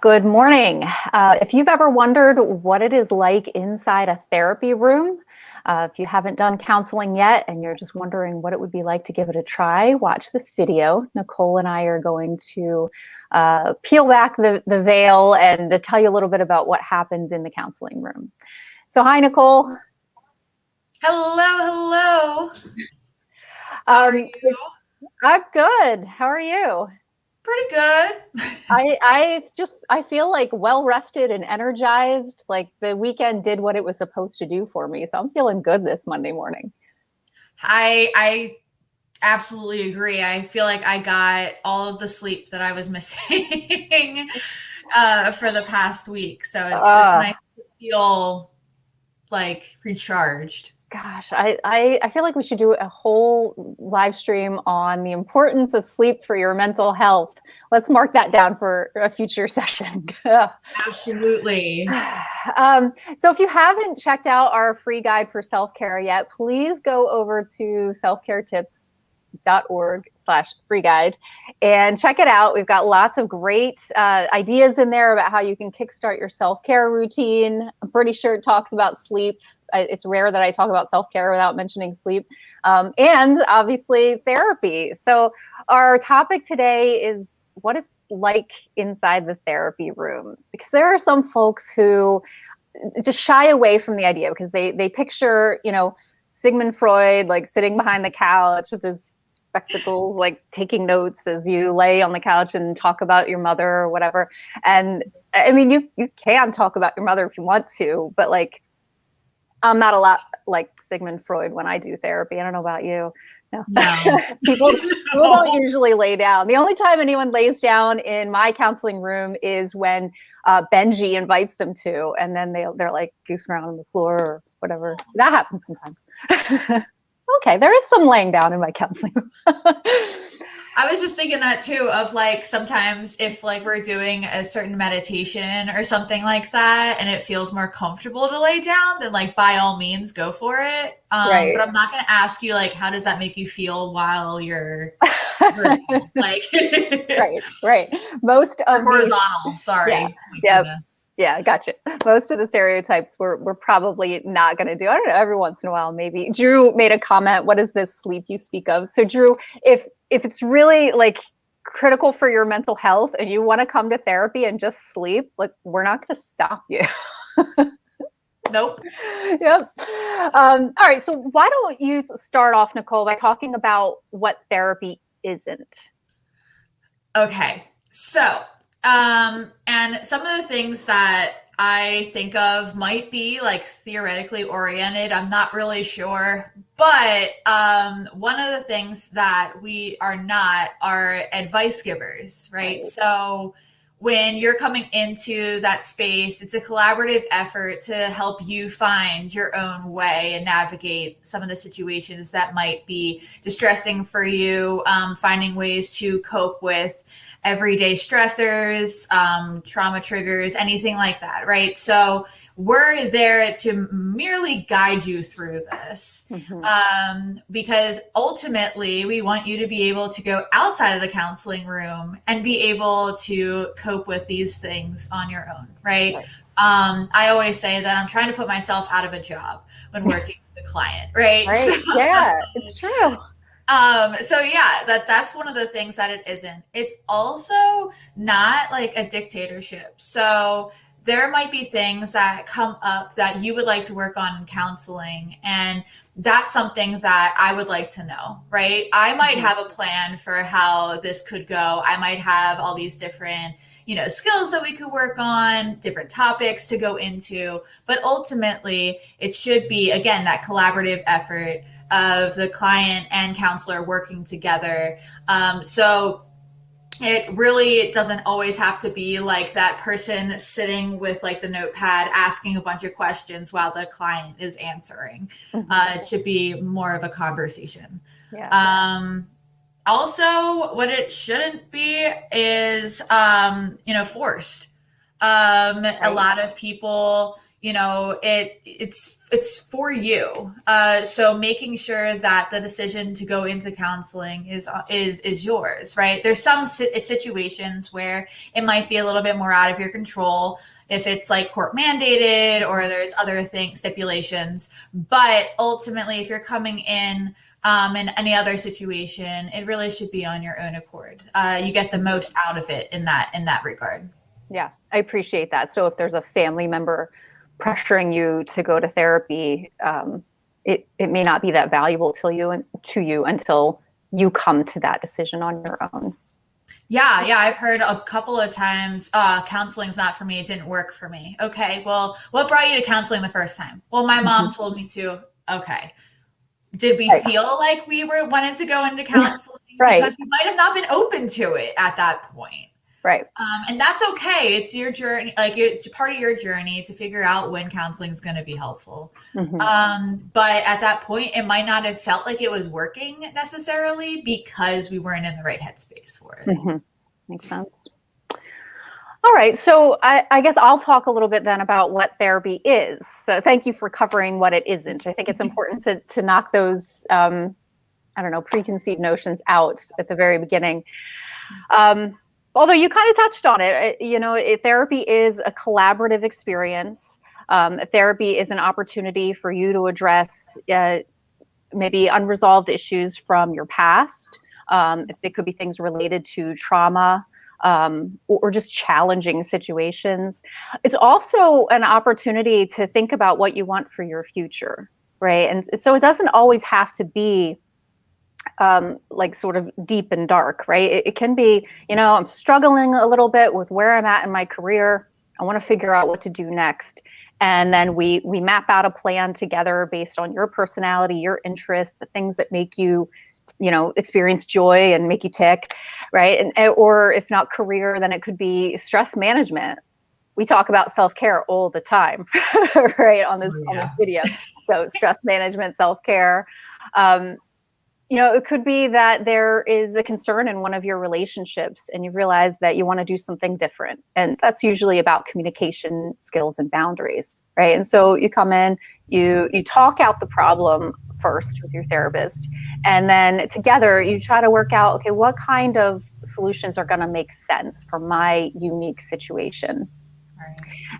Good morning. If you've ever wondered what it is like inside a therapy room, if you haven't done counseling yet and you're just wondering what it would be like to give it a try, watch this video. Nicole and I are going to peel back the veil and to tell you a little bit about what happens in the counseling room. So, hi, Nicole. Hello. How are you? I'm good. How are you? Pretty good. I feel like well rested and energized. Like the weekend did what it was supposed to do for me. So I'm feeling good this Monday morning. I absolutely agree. I feel like I got all of the sleep that I was missing for the past week. So it's Uh, nice to feel like recharged. Gosh, I feel like we should do a whole live stream on the importance of sleep for your mental health. Let's mark that down for a future session. Absolutely. So if you haven't checked out our free guide for self-care yet, please go over to selfcaretips.org/free guide and check it out. We've got lots of great ideas in there about how you can kickstart your self-care routine. I'm pretty sure it talks about sleep. It's rare that I talk about self-care without mentioning sleep, and obviously therapy. So our topic today is what it's like inside the therapy room, because there are some folks who just shy away from the idea because they picture, Sigmund Freud like sitting behind the couch with his spectacles, like taking notes as you lay on the couch and talk about your mother or whatever. And I mean, you can talk about your mother if you want to, but like, I'm not a lot like Sigmund Freud when I do therapy. I don't know about you. No. people don't usually lay down. The only time anyone lays down in my counseling room is when Benji invites them to, and then they're like goofing around on the floor or whatever. That happens sometimes. Okay, there is some laying down in my counseling room. I was just thinking that too, of like sometimes if like we're doing a certain meditation or something like that and it feels more comfortable to lay down, then like by all means go for it. Right. But I'm not going to ask you like, how does that make you feel while you're like right. Most of horizontal. Sorry. Yeah, gotcha. Most of the stereotypes we're probably not going to do. I don't know. Every once in a while, maybe. Drew made a comment. What is this sleep you speak of? So, Drew, if it's really like critical for your mental health and you want to come to therapy and just sleep, like we're not going to stop you. Nope. Yep. All right. So, why don't you start off, Nicole, by talking about what therapy isn't? Okay. So, and some of the things that I think of might be like theoretically oriented. I'm not really sure. But one of the things that we are not are advice givers, right? So when you're coming into that space, it's a collaborative effort to help you find your own way and navigate some of the situations that might be distressing for you, finding ways to cope with everyday stressors, trauma triggers, anything like that, right? So we're there to merely guide you through this, because ultimately we want you to be able to go outside of the counseling room and be able to cope with these things on your own, right? I always say that I'm trying to put myself out of a job when working with a client, right? So, yeah, it's true. So yeah, that's one of the things that it isn't. It's also not like a dictatorship. So there might be things that come up that you would like to work on in counseling, and that's something that I would like to know, right? I might have a plan for how this could go. I might have all these different, skills that we could work on, different topics to go into, but ultimately it should be, again, that collaborative effort of the client and counselor working together. So it really doesn't always have to be like that person sitting with like the notepad asking a bunch of questions while the client is answering. It should be more of a conversation. Also, what it shouldn't be is, forced. A lot of people, it's for you. So making sure that the decision to go into counseling is yours, right? There's some situations where it might be a little bit more out of your control if it's like court mandated or there's other stipulations. But ultimately, if you're coming in any other situation, it really should be on your own accord. You get the most out of it in that regard. Yeah, I appreciate that. So if there's a family member pressuring you to go to therapy, it may not be that valuable to you until you come to that decision on your own. Yeah, I've heard a couple of times, counseling's not for me, it didn't work for me. Okay, well, what brought you to counseling the first time? Well, my mom told me to. Okay. Did we feel like we wanted to go into counseling? Right. Because we might have not been open to it at that point. Right. And that's okay. It's your journey. Like, it's part of your journey to figure out when counseling is going to be helpful. But at that point, it might not have felt like it was working necessarily because we weren't in the right headspace for it. Makes sense. All right. So I guess I'll talk a little bit then about what therapy is. So thank you for covering what it isn't. I think it's important to knock those, preconceived notions out at the very beginning. Although you kind of touched on it, therapy is a collaborative experience. Therapy is an opportunity for you to address maybe unresolved issues from your past. It could be things related to trauma or just challenging situations. It's also an opportunity to think about what you want for your future, right? And so it doesn't always have to be like sort of deep and dark, right? It can be, I'm struggling a little bit with where I'm at in my career. I want to figure out what to do next. And then we map out a plan together based on your personality, your interests, the things that make you, experience joy and make you tick, right? Or if not career, then it could be stress management. We talk about self-care all the time, right? On this video. So stress management, self-care. It could be that there is a concern in one of your relationships and you realize that you want to do something different. And that's usually about communication skills and boundaries, right? And so you come in, you talk out the problem first with your therapist, and then together you try to work out, okay, what kind of solutions are going to make sense for my unique situation?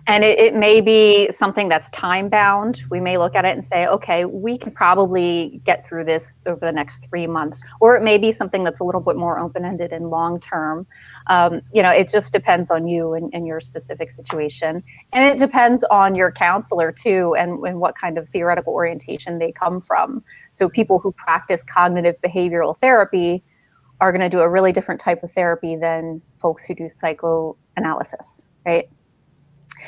And it may be something that's time bound. We may look at it and say, okay, we can probably get through this over the next 3 months. Or it may be something that's a little bit more open-ended and long-term. It just depends on you and your specific situation. And it depends on your counselor too, and what kind of theoretical orientation they come from. So people who practice cognitive behavioral therapy are going to do a really different type of therapy than folks who do psychoanalysis, right?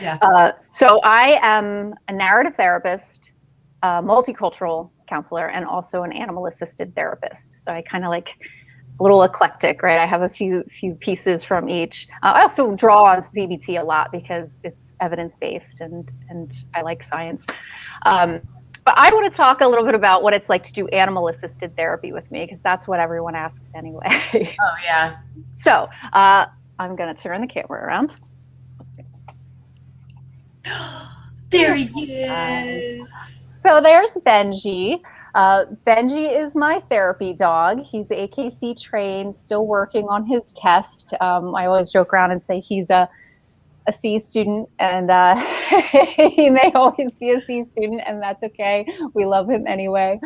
Yeah. So I am a narrative therapist, a multicultural counselor, and also an animal-assisted therapist. So I kind of like a little eclectic, right? I have a few pieces from each. I also draw on CBT a lot because it's evidence-based and I like science. But I want to talk a little bit about what it's like to do animal-assisted therapy with me, because that's what everyone asks anyway. Oh, yeah. So I'm going to turn the camera around. There he is. So there's Benji. Benji is my therapy dog. He's AKC trained, still working on his test. I always joke around and say he's a C student, and he may always be a C student, and that's okay. We love him anyway.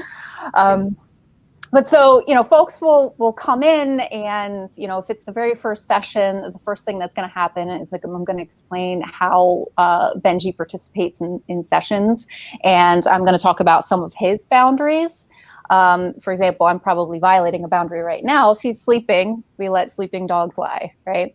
But so, folks will come in and, if it's the very first session, the first thing that's going to happen is like, I'm going to explain how Benji participates in sessions. And I'm going to talk about some of his boundaries. For example, I'm probably violating a boundary right now. If he's sleeping, we let sleeping dogs lie, right?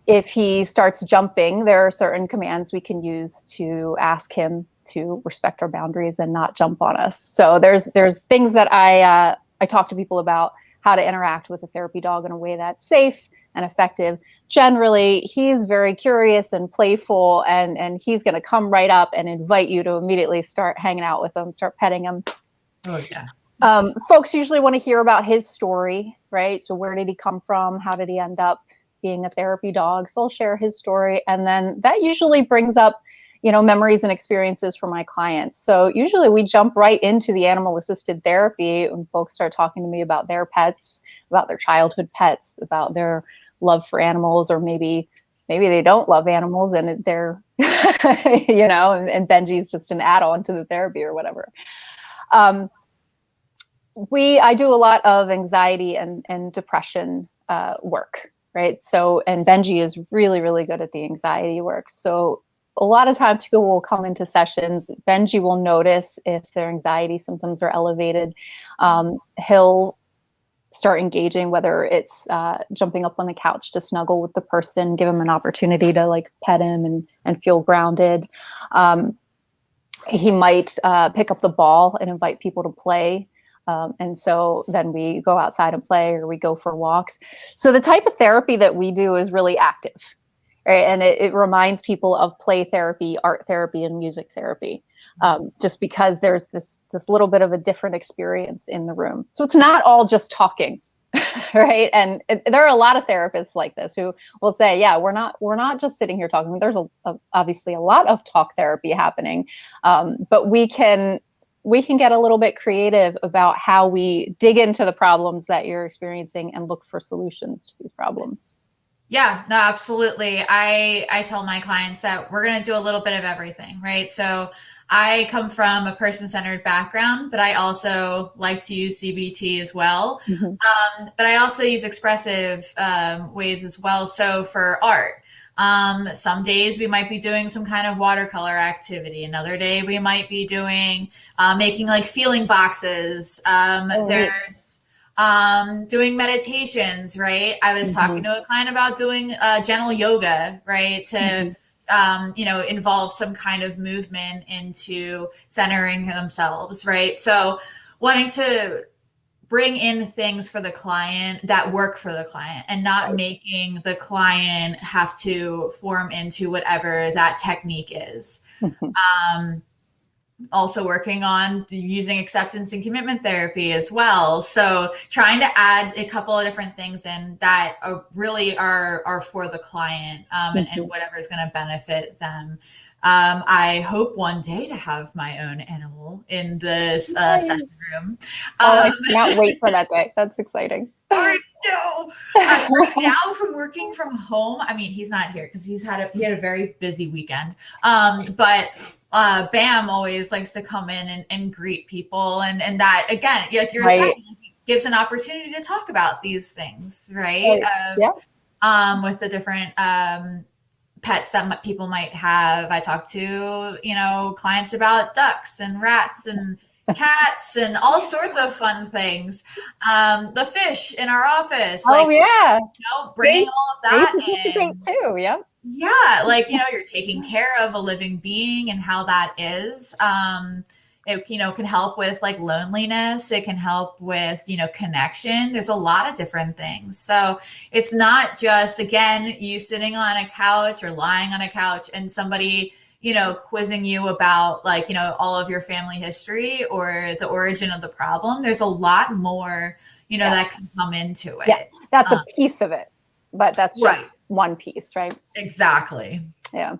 If he starts jumping, there are certain commands we can use to ask him to respect our boundaries and not jump on us. So there's things that I talk to people about, how to interact with a therapy dog in a way that's safe and effective. Generally, he's very curious and playful, and he's going to come right up and invite you to immediately start hanging out with him, start petting him. Oh, yeah. Folks usually want to hear about his story, right? So where did he come from? How did he end up being a therapy dog? So I'll share his story. And then that usually brings up, memories and experiences for my clients. So usually we jump right into the animal assisted therapy when folks start talking to me about their pets, about their childhood pets, about their love for animals, or maybe they don't love animals and they're, and Benji's just an add-on to the therapy or whatever. I do a lot of anxiety and depression work, right? So, and Benji is really, really good at the anxiety work. So a lot of times people will come into sessions, Benji will notice if their anxiety symptoms are elevated. He'll start engaging, whether it's jumping up on the couch to snuggle with the person, give him an opportunity to like pet him and feel grounded. He might pick up the ball and invite people to play. And so then we go outside and play, or we go for walks. So the type of therapy that we do is really active, right? And it reminds people of play therapy, art therapy, and music therapy, just because there's this little bit of a different experience in the room. So it's not all just talking, right? And there are a lot of therapists like this who will say, yeah, we're not just sitting here talking. There's obviously a lot of talk therapy happening, but we can get a little bit creative about how we dig into the problems that you're experiencing and look for solutions to these problems. Yeah, no, absolutely. I tell my clients that we're going to do a little bit of everything, right? So I come from a person-centered background, but I also like to use CBT as well. Mm-hmm. But I also use expressive ways as well. So for art, some days we might be doing some kind of watercolor activity. Another day we might be doing making like feeling boxes. There's doing meditations, right? I was talking to a client about doing gentle yoga, right? To involve some kind of movement into centering themselves, right? So wanting to bring in things for the client that work for the client, and not making the client have to form into whatever that technique is. Also working on using acceptance and commitment therapy as well. So trying to add a couple of different things in that really are for the client, and whatever is going to benefit them. I hope one day to have my own animal in this session room. I cannot wait for that day. That's exciting. I know. Right now, from working from home, I mean, he's not here because he had a very busy weekend. But Bam always likes to come in and greet people, and that, again, like you're saying, gives an opportunity to talk about these things, right? With the different pets that people might have. I talk to, clients about ducks and rats and cats and all sorts of fun things. The fish in our office. Bringing all of that in too. Yeah. Yeah. Like, you're taking care of a living being and how that is. It, can help with like loneliness. It can help with, connection. There's a lot of different things. So it's not just, again, you sitting on a couch or lying on a couch and somebody, quizzing you about like, all of your family history or the origin of the problem. There's a lot more, that can come into it. Yeah, that's a piece of it, but that's just one piece, right? Exactly. Yeah.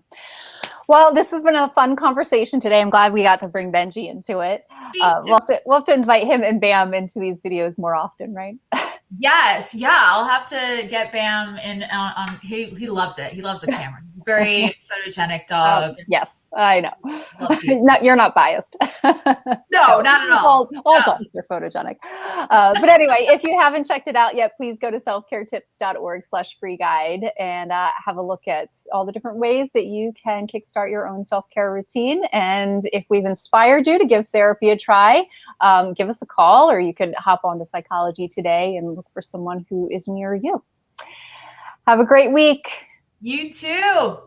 Well, this has been a fun conversation today. I'm glad we got to bring Benji into it. We'll have to invite him and Bam into these videos more often, right? Yes. Yeah. I'll have to get Bam in on he loves it. He loves the camera. Very photogenic dog. Yes, I know. You're not biased. No, not at all. All dogs are photogenic. But anyway, if you haven't checked it out yet, please go to selfcaretips.org/free guide and have a look at all the different ways that you can kickstart your own self-care routine. And if we've inspired you to give therapy a try, give us a call, or you could hop onto Psychology Today and look for someone who is near you. Have a great week. You too.